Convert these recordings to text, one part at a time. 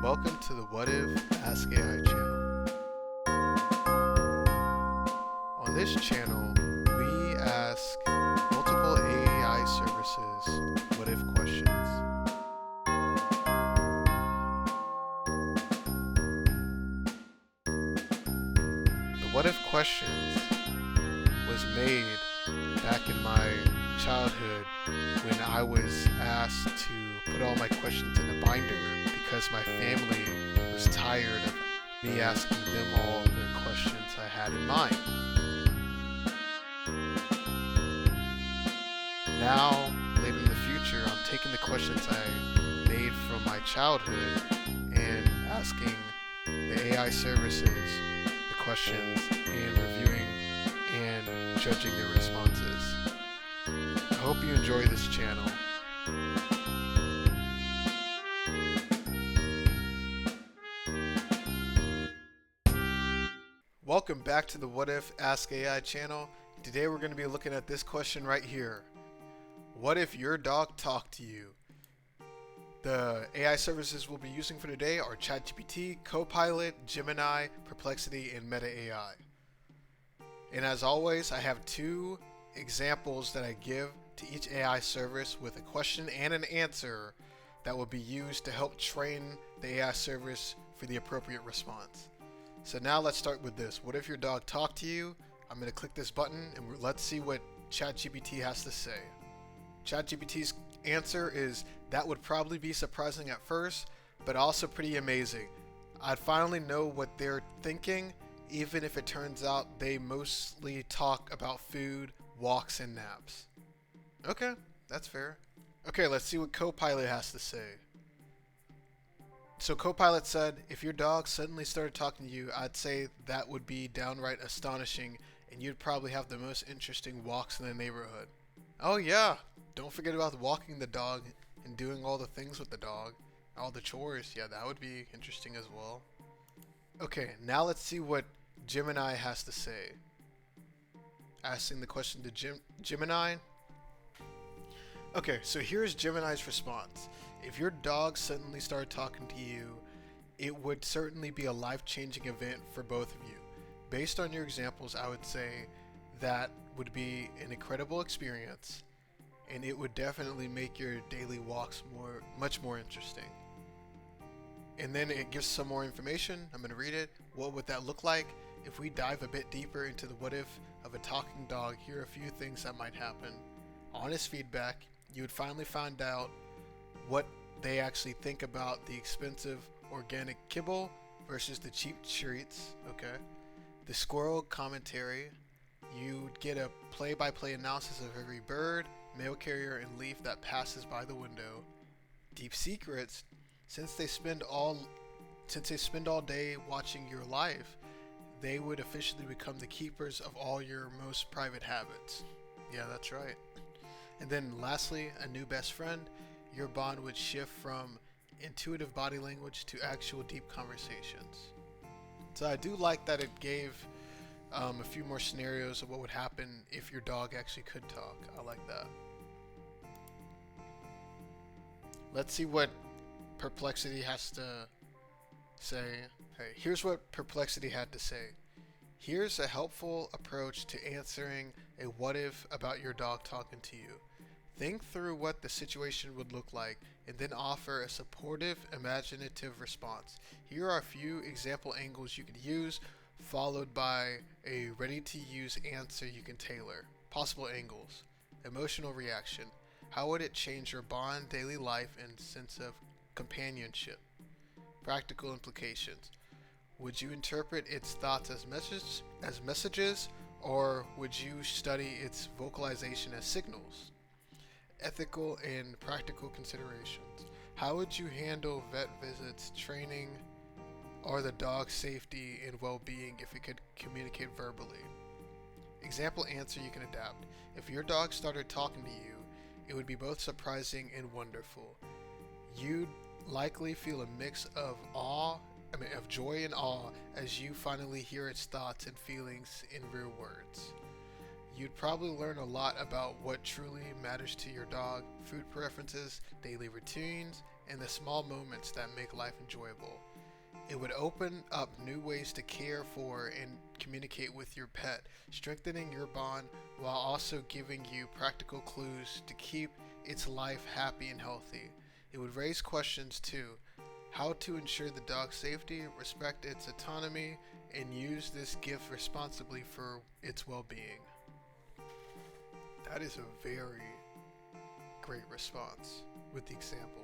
welcome to the What If Ask AI channel. On this channel, we ask multiple AI services what if questions. The what if questions was made back in my childhood when I was asked to put all my questions in a binder because my family was tired of me asking them all the questions I had in mind. Now, later in the future, I'm taking the questions I made from my childhood and asking the AI services the questions and reviewing and judging their responses. I hope you enjoy this channel. Welcome back to the What If Ask AI channel. Today we're going to be looking at this question right here. What if your dog talked to you? The AI services we'll be using for today are ChatGPT, Copilot, Gemini, Perplexity, and Meta AI. And as always, I have two examples that I give to each AI service with a question and an answer that will be used to help train the AI service for the appropriate response. So now let's start with this. What if your dog talked to you? I'm going to click this button and let's see what ChatGPT has to say. ChatGPT's answer is, that would probably be surprising at first, but also pretty amazing. I'd finally know what they're thinking, even if it turns out they mostly talk about food, walks, and naps. Okay, that's fair. Okay, let's see what Copilot has to say. So Copilot said, if your dog suddenly started talking to you, I'd say that would be downright astonishing, and you'd probably have the most interesting walks in the neighborhood. Oh yeah, don't forget about walking the dog and doing all the things with the dog. All the chores, yeah, that would be interesting as well. Okay, now let's see what Gemini has to say. Asking the question to Gemini. Okay, so here's Gemini's response. If your dog suddenly started talking to you, it would certainly be a life-changing event for both of you. Based on your examples, I would say that would be an incredible experience, and it would definitely make your daily walks much more interesting. And then it gives some more information. I'm going to read it. What would that look like? If we dive a bit deeper into the what if of a talking dog, here are a few things that might happen. Honest feedback. You would finally find out what they actually think about the expensive organic kibble versus the cheap treats. Okay. The squirrel commentary. You'd get a play-by-play analysis of every bird, mail carrier, and leaf that passes by the window. Deep secrets. Since they spend all day watching your life, they would officially become the keepers of all your most private habits. Yeah, that's right. And then lastly, a new best friend. Your bond would shift from intuitive body language to actual deep conversations. So I do like that it gave a few more scenarios of what would happen if your dog actually could talk. I like that. Let's see what Perplexity has to say. Hey, here's what Perplexity had to say. Here's a helpful approach to answering a what if about your dog talking to you. Think through what the situation would look like and then offer a supportive, imaginative response. Here are a few example angles you could use, followed by a ready-to-use answer you can tailor. Possible angles. Emotional reaction. How would it change your bond, daily life, and sense of companionship? Practical implications. Would you interpret its thoughts as messages, or would you study its vocalization as signals? Ethical and practical considerations. How would you handle vet visits, training, or the dog's safety and well-being if it could communicate verbally? Example answer you can adapt. If your dog started talking to you, it would be both surprising and wonderful. You'd likely feel a mix of joy and awe as you finally hear its thoughts and feelings in real words. You'd probably learn a lot about what truly matters to your dog, food preferences, daily routines, and the small moments that make life enjoyable. It would open up new ways to care for and communicate with your pet, strengthening your bond while also giving you practical clues to keep its life happy and healthy. It would raise questions too: how to ensure the dog's safety, respect its autonomy, and use this gift responsibly for its well being. That is a very great response with the example.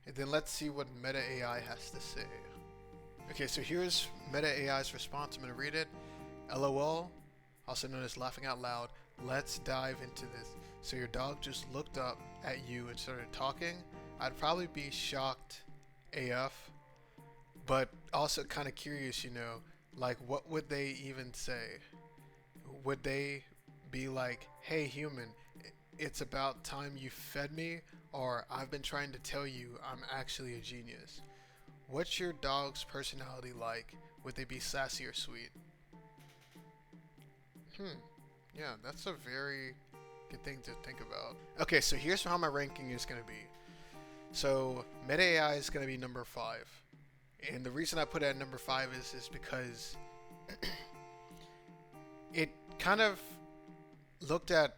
And then let's see what Meta AI has to say. Okay, so here's Meta AI's response. I'm going to read it. LOL, also known as laughing out loud. Let's dive into this. So your dog just looked up at you and started talking. I'd probably be shocked AF, but also kind of curious, like what would they even say? Would they be like, hey human, it's about time you fed me, or I've been trying to tell you I'm actually a genius? What's your dog's personality like? Would they be sassy or sweet? Yeah, that's a very good thing to think about. Okay, so here's how my ranking is going to be. So Meta AI is going to be number 5. And the reason I put it at number 5 is because it kind of looked at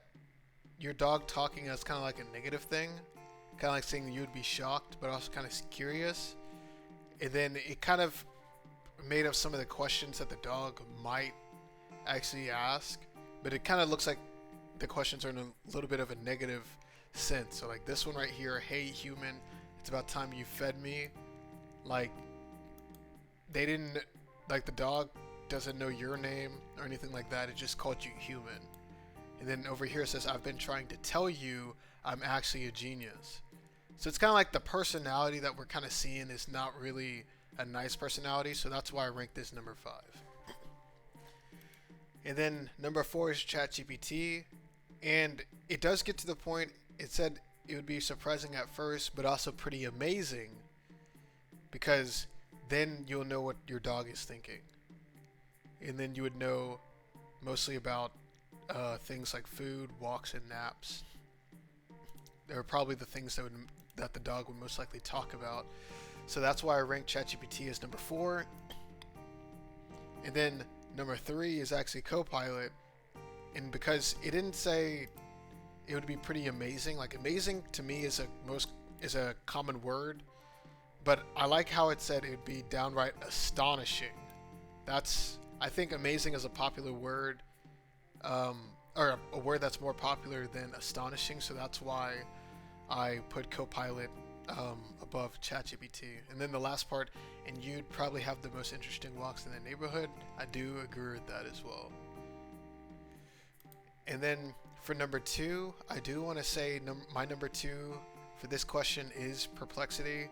your dog talking as kind of like a negative thing, kind of like saying you would be shocked, but also kind of curious. And then it kind of made up some of the questions that the dog might actually ask, but it kind of looks like the questions are in a little bit of a negative sense. So like this one right here, hey human, it's about time you fed me. Like they didn't, like the dog doesn't know your name or anything like that. It just called you human. And then over here it says, I've been trying to tell you I'm actually a genius. So it's kind of like the personality that we're kind of seeing is not really a nice personality. So that's why I ranked this number 5. And then number 4 is ChatGPT. And it does get to the point, it said it would be surprising at first, but also pretty amazing, because then you'll know what your dog is thinking. And then you would know mostly about things like food, walks, and naps. They're probably the things that the dog would most likely talk about. So that's why I ranked ChatGPT as number 4. And then number 3 is actually Copilot. And because it didn't say it would be pretty amazing, like amazing to me is a common word, but I like how it said it would be downright astonishing. I think amazing is a popular word, or a word that's more popular than astonishing, so that's why I put Copilot above ChatGPT. And then the last part, and you'd probably have the most interesting walks in the neighborhood. I do agree with that as well. And then for number 2, I do want to say my number 2 for this question is Perplexity.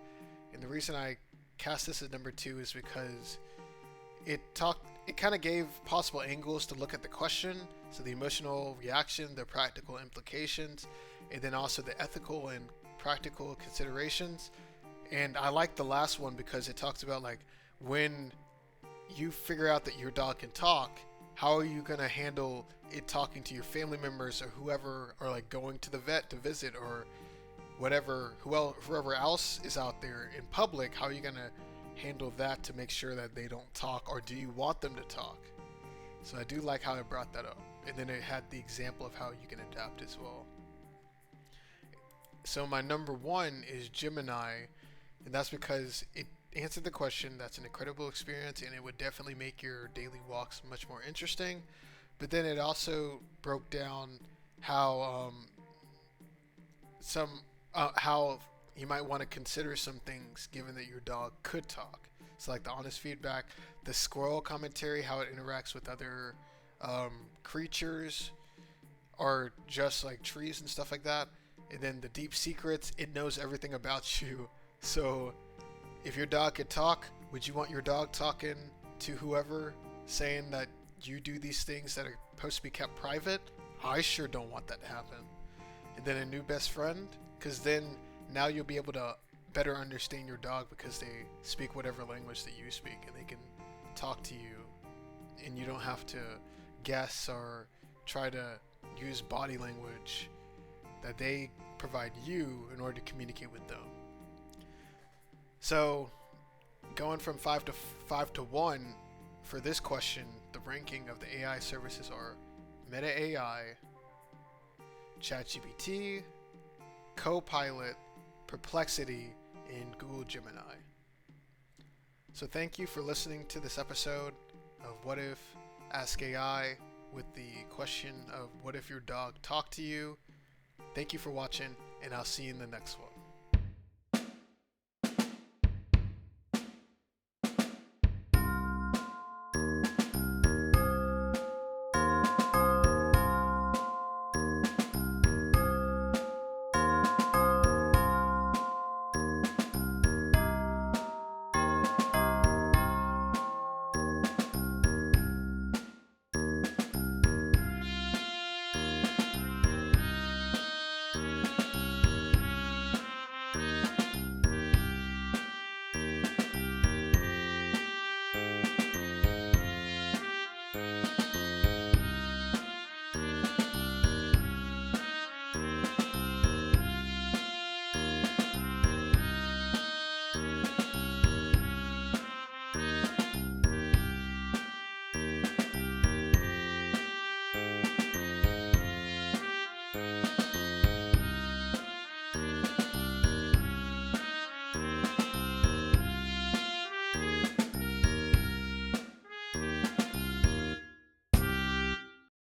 And the reason I cast this as number 2 is because it kind of gave possible angles to look at the question. So the emotional reaction, the practical implications, and then also the ethical and practical considerations. And I like the last one because it talks about like when you figure out that your dog can talk, how are you going to handle it talking to your family members or whoever, or like going to the vet to visit or whatever, whoever else is out there in public? How are you going to handle that to make sure that they don't talk, or do you want them to talk? So I do like how it brought that up. And then it had the example of how you can adapt as well. So my number 1 is Gemini, and that's because it answered the question. That's an incredible experience, and it would definitely make your daily walks much more interesting. But then it also broke down how how you might want to consider some things given that your dog could talk. So like the honest feedback, the squirrel commentary, how it interacts with other creatures, or just like trees and stuff like that. And then the deep secrets, it knows everything about you. So if your dog could talk, would you want your dog talking to whoever, saying that you do these things that are supposed to be kept private? I sure don't want that to happen. And then a new best friend, because then now you'll be able to better understand your dog because they speak whatever language that you speak, and they can talk to you, and you don't have to guess or try to use body language that they provide you in order to communicate with them. So, going from 5 to 1 for this question, the ranking of the AI services are Meta AI, ChatGPT, Copilot, Perplexity, and Google Gemini. So thank you for listening to this episode of What If Ask AI with the question of what if your dog talked to you. Thank you for watching, and I'll see you in the next one.